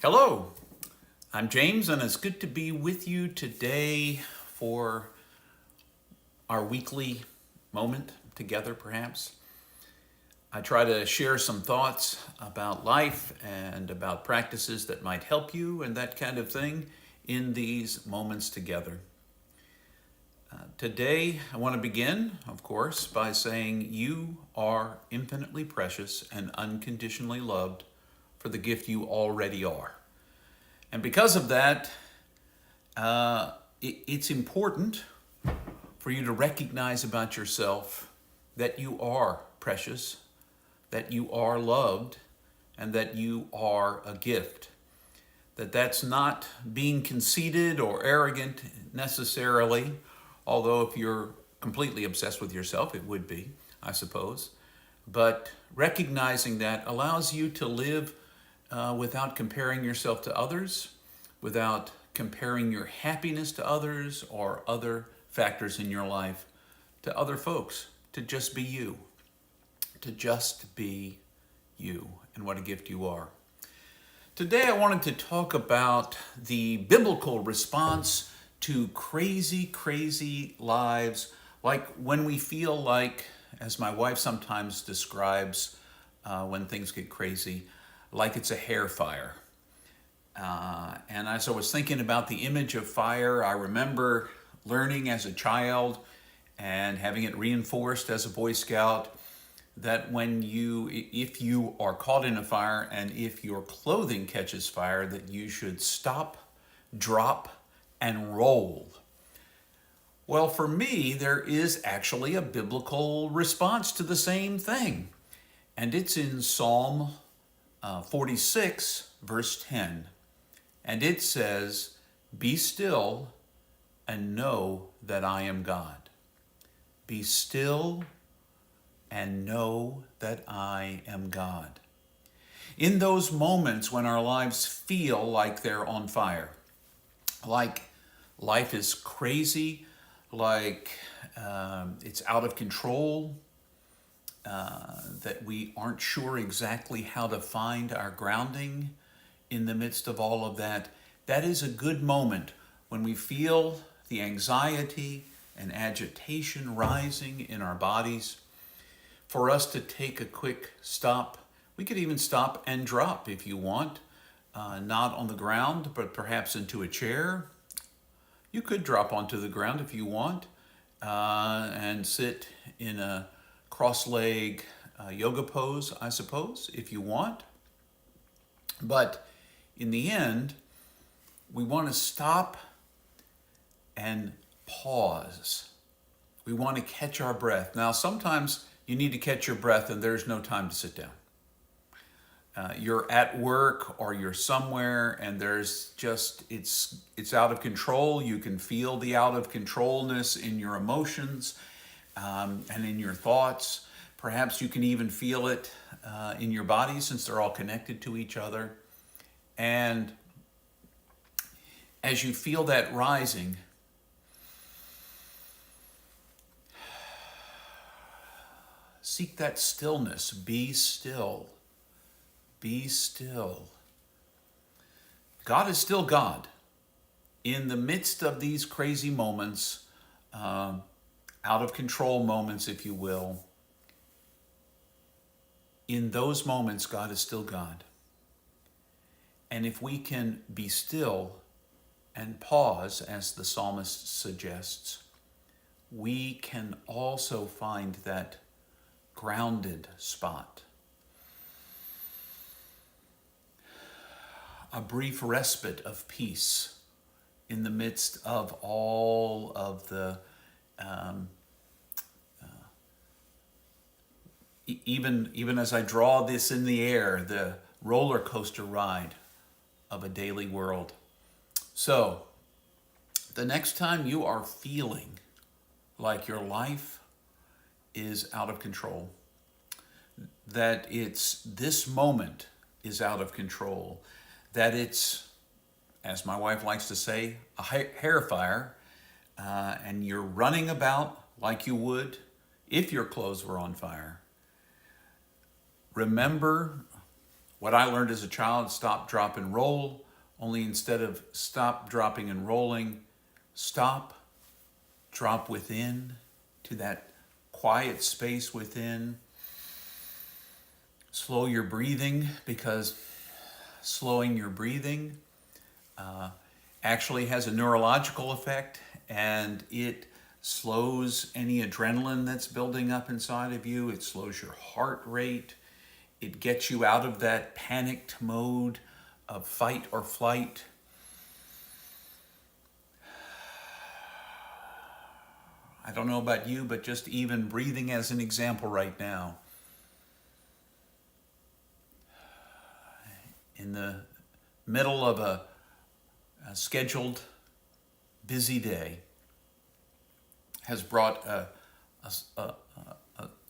Hello, I'm James, and it's good to be with you today for our weekly moment together, perhaps. I try to share some thoughts about life and about practices that might help you and that kind of thing in these moments together. Today, I want to begin, of course, by saying you are infinitely precious and unconditionally loved for the gift you already are. And because of that, it's important for you to recognize about yourself that you are precious, that you are loved, and that you are a gift. That's not being conceited or arrogant necessarily, although if you're completely obsessed with yourself, it would be, I suppose. But recognizing that allows you to live without comparing yourself to others, without comparing your happiness to others or other factors in your life to other folks, to just be you, to just be you, and what a gift you are. Today I wanted to talk about the biblical response to crazy, crazy lives, like when we feel like, as my wife sometimes describes when things get crazy, like it's a hair fire. And as I was thinking about the image of fire, I remember learning as a child and having it reinforced as a Boy Scout that if you are caught in a fire and if your clothing catches fire, that you should stop, drop, and roll. Well, for me, there is actually a biblical response to the same thing. And it's in Psalm 46, verse 10. And it says, "Be still and know that I am God." Be still and know that I am God. In those moments when our lives feel like they're on fire, like life is crazy, like it's out of control, that we aren't sure exactly how to find our grounding in the midst of all of that, that is a good moment when we feel the anxiety and agitation rising in our bodies, for us to take a quick stop. We could even stop and drop if you want, not on the ground, but perhaps into a chair. You could drop onto the ground if you want, and sit in a cross-leg yoga pose, I suppose, if you want. But in the end, we want to stop and pause. We want to catch our breath. Now, sometimes you need to catch your breath and there's no time to sit down. You're at work or you're somewhere and it's out of control. You can feel the out of controlness in your emotions and in your thoughts. Perhaps you can even feel it in your body since they're all connected to each other. And as you feel that rising, seek that stillness. Be still. Be still. God is still God. In the midst of these crazy moments, out of control moments, if you will, in those moments, God is still God. And if we can be still and pause, as the psalmist suggests, we can also find that grounded spot. A brief respite of peace in the midst of all of the even as I draw this in the air, the roller coaster ride of a daily world. So, the next time you are feeling like your life is out of control, that it's this moment is out of control, that it's, as my wife likes to say, a hair fire, and you're running about like you would if your clothes were on fire. Remember What I learned as a child, stop, drop, and roll, only instead of stop, dropping, and rolling, stop, drop within to that quiet space within. Slow your breathing, because slowing your breathing actually has a neurological effect, and it slows any adrenaline that's building up inside of you. It slows your heart rate. It gets you out of that panicked mode of fight or flight. I don't know about you, but just even breathing as an example right now, in the middle of a scheduled busy day, has brought a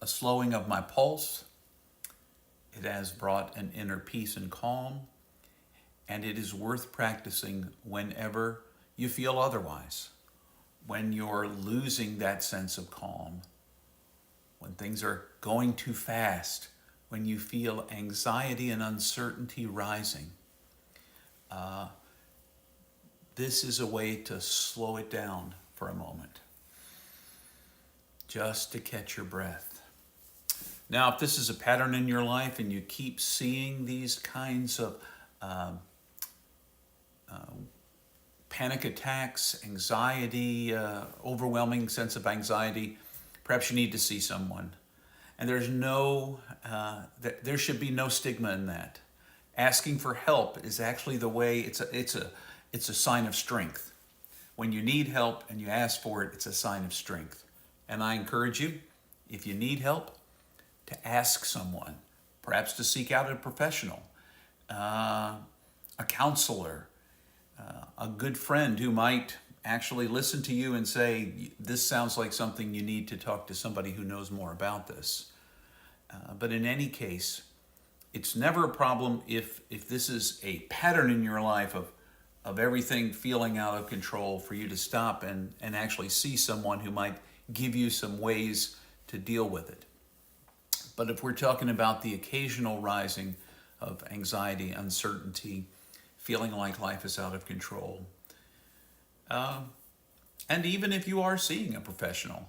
slowing of my pulse. It has brought an inner peace and calm, and it is worth practicing whenever you feel otherwise. When you're losing that sense of calm, when things are going too fast, when you feel anxiety and uncertainty rising, this is a way to slow it down for a moment, just to catch your breath. Now, if this is a pattern in your life and you keep seeing these kinds of panic attacks, anxiety, overwhelming sense of anxiety, perhaps you need to see someone. And there should be no stigma in that. Asking for help is actually the way. It's a sign of strength. When you need help and you ask for it, it's a sign of strength. And I encourage you, if you need help, to ask someone, perhaps to seek out a professional, a counselor, a good friend who might actually listen to you and say, this sounds like something you need to talk to somebody who knows more about this. But in any case, it's never a problem if this is a pattern in your life of everything feeling out of control, for you to stop and actually see someone who might give you some ways to deal with it. But if we're talking about the occasional rising of anxiety, uncertainty, feeling like life is out of control, and even if you are seeing a professional,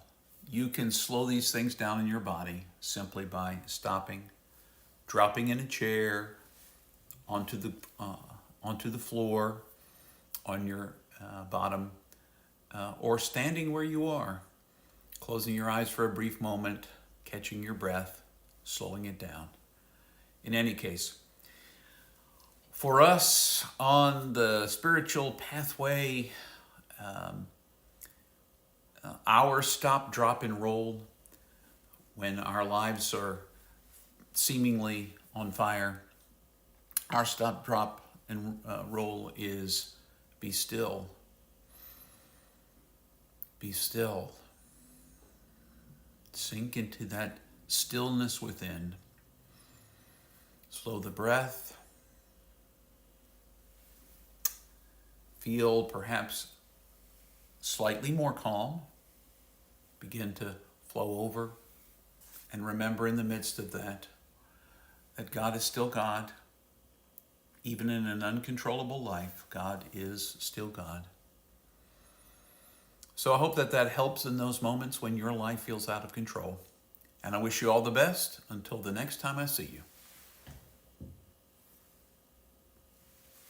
you can slow these things down in your body simply by stopping, dropping in a chair, onto the floor, on your bottom, or standing where you are, closing your eyes for a brief moment, catching your breath, slowing it down. In any case, for us on the spiritual pathway, our stop, drop, and roll when our lives are seemingly on fire, our stop, drop, and roll is be still. Be still. Sink into that stillness within. Slow the breath. Feel perhaps slightly more calm. Begin to flow over. And remember in the midst of that God is still God. Even in an uncontrollable life, God is still God. So I hope that helps in those moments when your life feels out of control. And I wish you all the best until the next time I see you.